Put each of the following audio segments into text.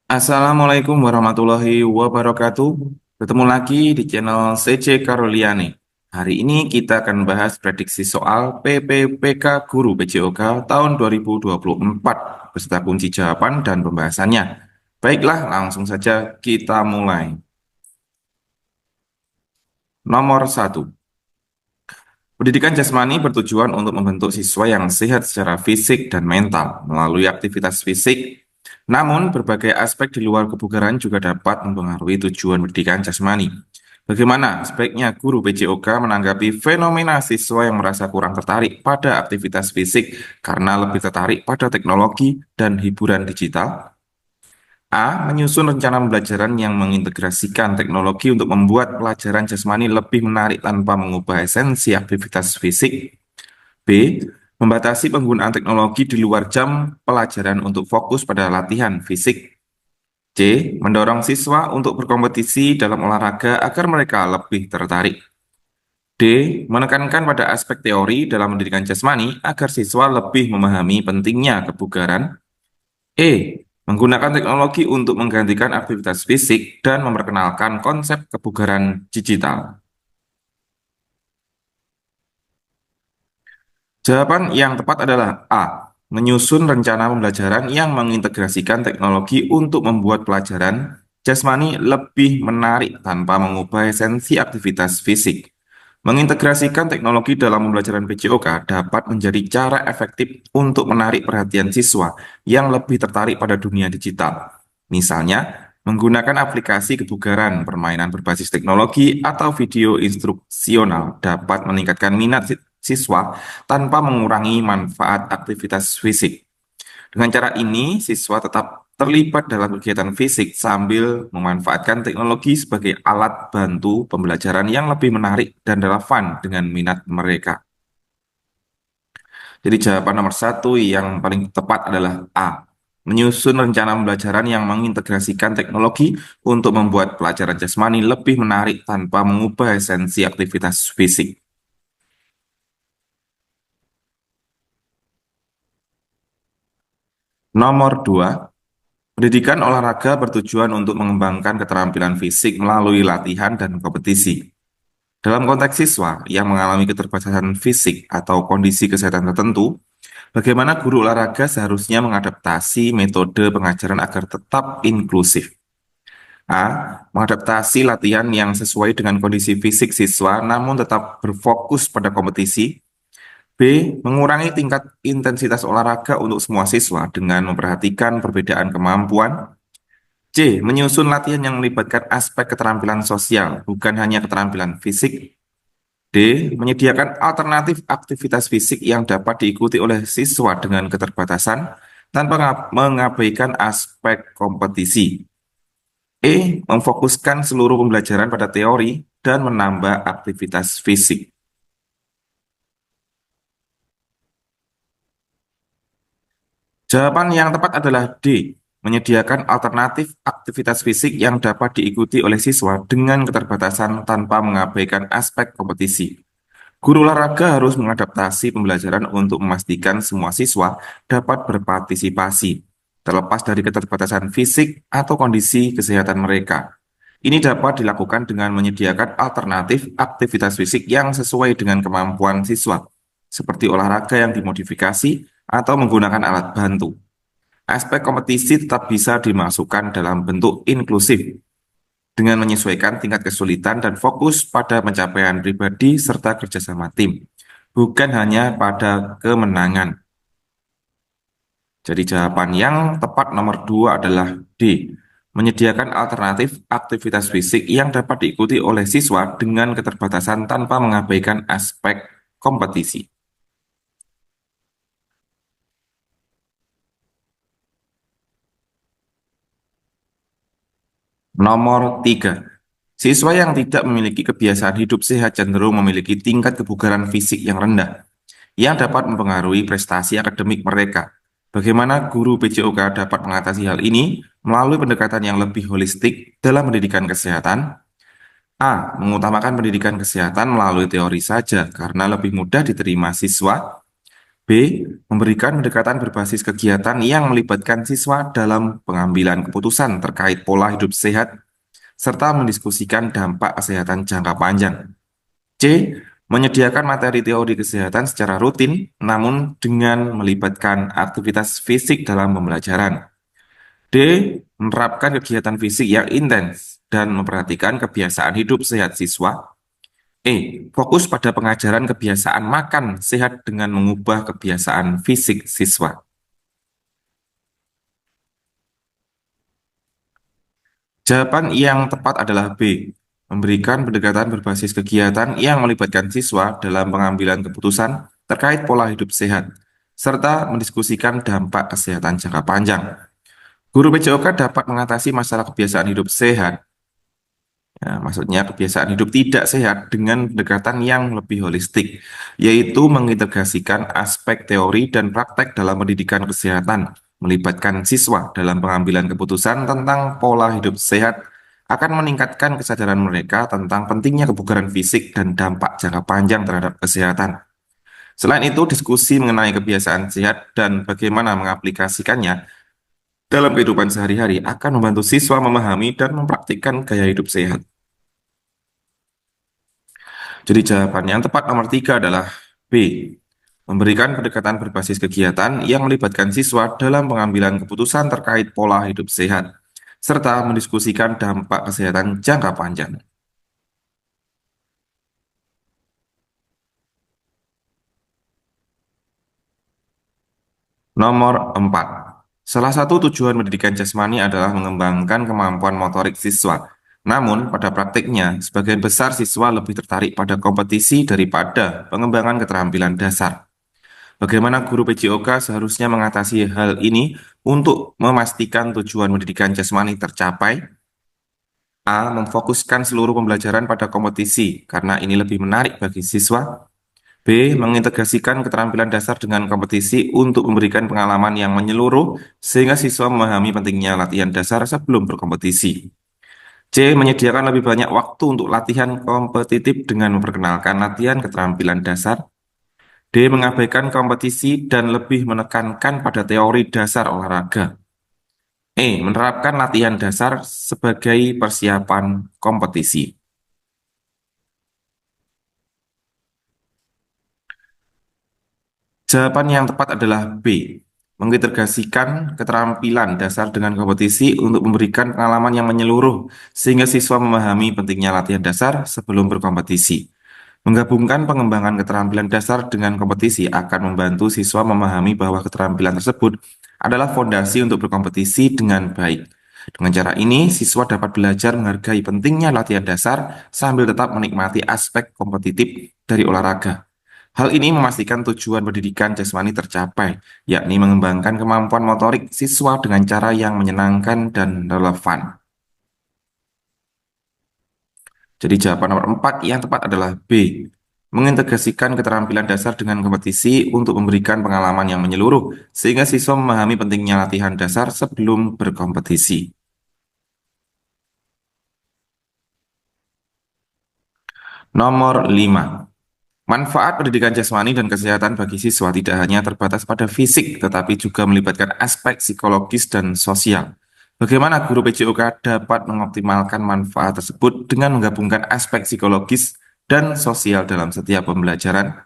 Assalamualaikum warahmatullahi wabarakatuh. Ketemu lagi di channel CC Karoliani. Hari ini kita akan bahas prediksi soal PPPK Guru PJOK tahun 2024 beserta kunci jawaban dan pembahasannya. Baiklah, langsung saja kita mulai. Nomor satu, pendidikan jasmani bertujuan untuk membentuk siswa yang sehat secara fisik dan mental melalui aktivitas fisik. Namun, berbagai aspek di luar kebugaran juga dapat mempengaruhi tujuan pendidikan jasmani. Bagaimana sebaiknya guru PJOK menanggapi fenomena siswa yang merasa kurang tertarik pada aktivitas fisik karena lebih tertarik pada teknologi dan hiburan digital? A. Menyusun rencana pembelajaran yang mengintegrasikan teknologi untuk membuat pelajaran jasmani lebih menarik tanpa mengubah esensi aktivitas fisik. B. Membatasi penggunaan teknologi di luar jam pelajaran untuk fokus pada latihan fisik. C. Mendorong siswa untuk berkompetisi dalam olahraga agar mereka lebih tertarik. D. Menekankan pada aspek teori dalam pendidikan jasmani agar siswa lebih memahami pentingnya kebugaran. E. Menggunakan teknologi untuk menggantikan aktivitas fisik dan memperkenalkan konsep kebugaran digital. Jawaban yang tepat adalah A. Menyusun rencana pembelajaran yang mengintegrasikan teknologi untuk membuat pelajaran jasmani lebih menarik tanpa mengubah esensi aktivitas fisik. Mengintegrasikan teknologi dalam pembelajaran PJOK dapat menjadi cara efektif untuk menarik perhatian siswa yang lebih tertarik pada dunia digital. Misalnya, menggunakan aplikasi kebugaran, permainan berbasis teknologi, atau video instruksional dapat meningkatkan minat siswa tanpa mengurangi manfaat aktivitas fisik. Dengan cara ini, siswa tetap terlibat dalam kegiatan fisik sambil memanfaatkan teknologi sebagai alat bantu pembelajaran yang lebih menarik dan relevan dengan minat mereka. Jadi jawaban nomor satu yang paling tepat adalah A. Menyusun rencana pembelajaran yang mengintegrasikan teknologi untuk membuat pelajaran jasmani lebih menarik tanpa mengubah esensi aktivitas fisik. Nomor 2, pendidikan olahraga bertujuan untuk mengembangkan keterampilan fisik melalui latihan dan kompetisi. Dalam konteks siswa yang mengalami keterbatasan fisik atau kondisi kesehatan tertentu, bagaimana guru olahraga seharusnya mengadaptasi metode pengajaran agar tetap inklusif? A. Mengadaptasi latihan yang sesuai dengan kondisi fisik siswa namun tetap berfokus pada kompetisi. B. Mengurangi tingkat intensitas olahraga untuk semua siswa dengan memperhatikan perbedaan kemampuan. C. Menyusun latihan yang melibatkan aspek keterampilan sosial, bukan hanya keterampilan fisik. D. Menyediakan alternatif aktivitas fisik yang dapat diikuti oleh siswa dengan keterbatasan tanpa mengabaikan aspek kompetisi. E. Memfokuskan seluruh pembelajaran pada teori dan menambah aktivitas fisik. Jawaban yang tepat adalah D. Menyediakan alternatif aktivitas fisik yang dapat diikuti oleh siswa dengan keterbatasan tanpa mengabaikan aspek kompetisi. Guru olahraga harus mengadaptasi pembelajaran untuk memastikan semua siswa dapat berpartisipasi, terlepas dari keterbatasan fisik atau kondisi kesehatan mereka. Ini dapat dilakukan dengan menyediakan alternatif aktivitas fisik yang sesuai dengan kemampuan siswa, seperti olahraga yang dimodifikasi atau menggunakan alat bantu. Aspek kompetisi tetap bisa dimasukkan dalam bentuk inklusif, dengan menyesuaikan tingkat kesulitan dan fokus pada pencapaian pribadi serta kerjasama tim, bukan hanya pada kemenangan. Jadi jawaban yang tepat nomor 2 adalah D. Menyediakan alternatif aktivitas fisik yang dapat diikuti oleh siswa dengan keterbatasan tanpa mengabaikan aspek kompetisi. Nomor 3. Siswa yang tidak memiliki kebiasaan hidup sehat cenderung memiliki tingkat kebugaran fisik yang rendah, yang dapat mempengaruhi prestasi akademik mereka. Bagaimana guru PJOK dapat mengatasi hal ini melalui pendekatan yang lebih holistik dalam pendidikan kesehatan? A. Mengutamakan pendidikan kesehatan melalui teori saja karena lebih mudah diterima siswa. B. Memberikan pendekatan berbasis kegiatan yang melibatkan siswa dalam pengambilan keputusan terkait pola hidup sehat, serta mendiskusikan dampak kesehatan jangka panjang. C. Menyediakan materi teori kesehatan secara rutin, namun dengan melibatkan aktivitas fisik dalam pembelajaran. D. Menerapkan kegiatan fisik yang intens dan memperhatikan kebiasaan hidup sehat siswa. E. Fokus pada pengajaran kebiasaan makan sehat dengan mengubah kebiasaan fisik siswa. Jawaban yang tepat adalah B. Memberikan pendekatan berbasis kegiatan yang melibatkan siswa dalam pengambilan keputusan terkait pola hidup sehat, serta mendiskusikan dampak kesehatan jangka panjang. Guru PJOK dapat mengatasi masalah kebiasaan hidup sehat, ya, maksudnya kebiasaan hidup tidak sehat dengan pendekatan yang lebih holistik, yaitu mengintegrasikan aspek teori dan praktek dalam pendidikan kesehatan, melibatkan siswa dalam pengambilan keputusan tentang pola hidup sehat, akan meningkatkan kesadaran mereka tentang pentingnya kebugaran fisik dan dampak jangka panjang terhadap kesehatan. Selain itu, diskusi mengenai kebiasaan sehat dan bagaimana mengaplikasikannya dalam kehidupan sehari-hari akan membantu siswa memahami dan mempraktikkan gaya hidup sehat. Jadi jawaban yang tepat nomor 3 adalah B. Memberikan pendekatan berbasis kegiatan yang melibatkan siswa dalam pengambilan keputusan terkait pola hidup sehat, serta mendiskusikan dampak kesehatan jangka panjang. Nomor 4. Salah satu tujuan pendidikan jasmani adalah mengembangkan kemampuan motorik siswa. Namun, pada praktiknya, sebagian besar siswa lebih tertarik pada kompetisi daripada pengembangan keterampilan dasar. Bagaimana guru PJOK seharusnya mengatasi hal ini untuk memastikan tujuan pendidikan jasmani tercapai? A. Memfokuskan seluruh pembelajaran pada kompetisi, karena ini lebih menarik bagi siswa. B. Mengintegrasikan keterampilan dasar dengan kompetisi untuk memberikan pengalaman yang menyeluruh, sehingga siswa memahami pentingnya latihan dasar sebelum berkompetisi. C. Menyediakan lebih banyak waktu untuk latihan kompetitif dengan memperkenalkan latihan keterampilan dasar. D. Mengabaikan kompetisi dan lebih menekankan pada teori dasar olahraga. E. Menerapkan latihan dasar sebagai persiapan kompetisi. Jawaban yang tepat adalah B. Mengintegrasikan keterampilan dasar dengan kompetisi untuk memberikan pengalaman yang menyeluruh, sehingga siswa memahami pentingnya latihan dasar sebelum berkompetisi. Menggabungkan pengembangan keterampilan dasar dengan kompetisi akan membantu siswa memahami bahwa keterampilan tersebut adalah fondasi untuk berkompetisi dengan baik. Dengan cara ini, siswa dapat belajar menghargai pentingnya latihan dasar sambil tetap menikmati aspek kompetitif dari olahraga. Hal ini memastikan tujuan pendidikan jasmani tercapai, yakni mengembangkan kemampuan motorik siswa dengan cara yang menyenangkan dan relevan. Jadi jawaban nomor 4 yang tepat adalah B. Mengintegrasikan keterampilan dasar dengan kompetisi untuk memberikan pengalaman yang menyeluruh, sehingga siswa memahami pentingnya latihan dasar sebelum berkompetisi. Nomor 5. Manfaat pendidikan jasmani dan kesehatan bagi siswa tidak hanya terbatas pada fisik, tetapi juga melibatkan aspek psikologis dan sosial. Bagaimana guru PJOK dapat mengoptimalkan manfaat tersebut dengan menggabungkan aspek psikologis dan sosial dalam setiap pembelajaran?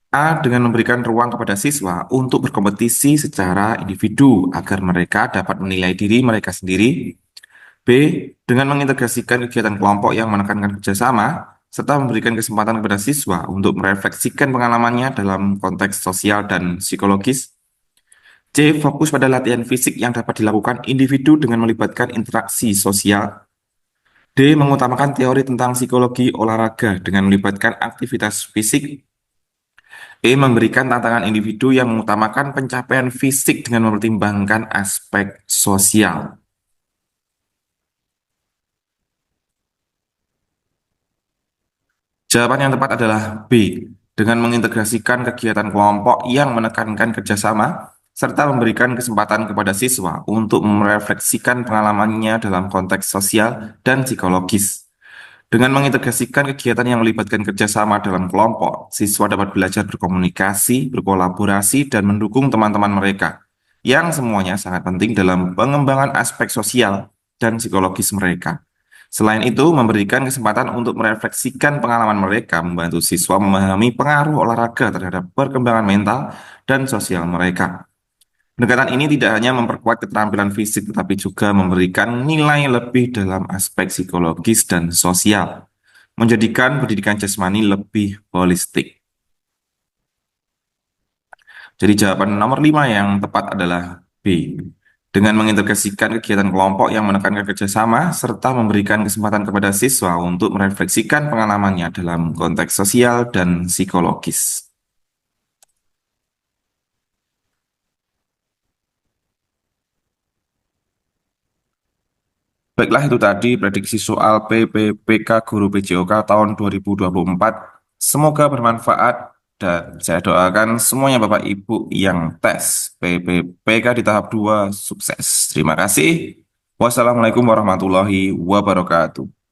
A. Dengan memberikan ruang kepada siswa untuk berkompetisi secara individu agar mereka dapat menilai diri mereka sendiri. B. Dengan mengintegrasikan kegiatan kelompok yang menekankan kerjasama, serta memberikan kesempatan kepada siswa untuk merefleksikan pengalamannya dalam konteks sosial dan psikologis. C. Fokus pada latihan fisik yang dapat dilakukan individu dengan melibatkan interaksi sosial. D. Mengutamakan teori tentang psikologi olahraga dengan melibatkan aktivitas fisik. E. Memberikan tantangan individu yang mengutamakan pencapaian fisik dengan mempertimbangkan aspek sosial. Jawaban yang tepat adalah B. Dengan mengintegrasikan kegiatan kelompok yang menekankan kerjasama, serta memberikan kesempatan kepada siswa untuk merefleksikan pengalamannya dalam konteks sosial dan psikologis. Dengan mengintegrasikan kegiatan yang melibatkan kerjasama dalam kelompok, siswa dapat belajar berkomunikasi, berkolaborasi, dan mendukung teman-teman mereka, yang semuanya sangat penting dalam pengembangan aspek sosial dan psikologis mereka. Selain itu, memberikan kesempatan untuk merefleksikan pengalaman mereka membantu siswa memahami pengaruh olahraga terhadap perkembangan mental dan sosial mereka. Pendekatan ini tidak hanya memperkuat keterampilan fisik, tetapi juga memberikan nilai lebih dalam aspek psikologis dan sosial, menjadikan pendidikan jasmani lebih holistik. Jadi jawaban nomor 5 yang tepat adalah B. Dengan mengintegrasikan kegiatan kelompok yang menekankan kerjasama, serta memberikan kesempatan kepada siswa untuk merefleksikan pengalamannya dalam konteks sosial dan psikologis. Baiklah, itu tadi prediksi soal PPPK Guru PJOK tahun 2024. Semoga bermanfaat dan saya doakan semuanya Bapak Ibu yang tes PPPK di tahap 2 sukses. Terima kasih. Wassalamualaikum warahmatullahi wabarakatuh.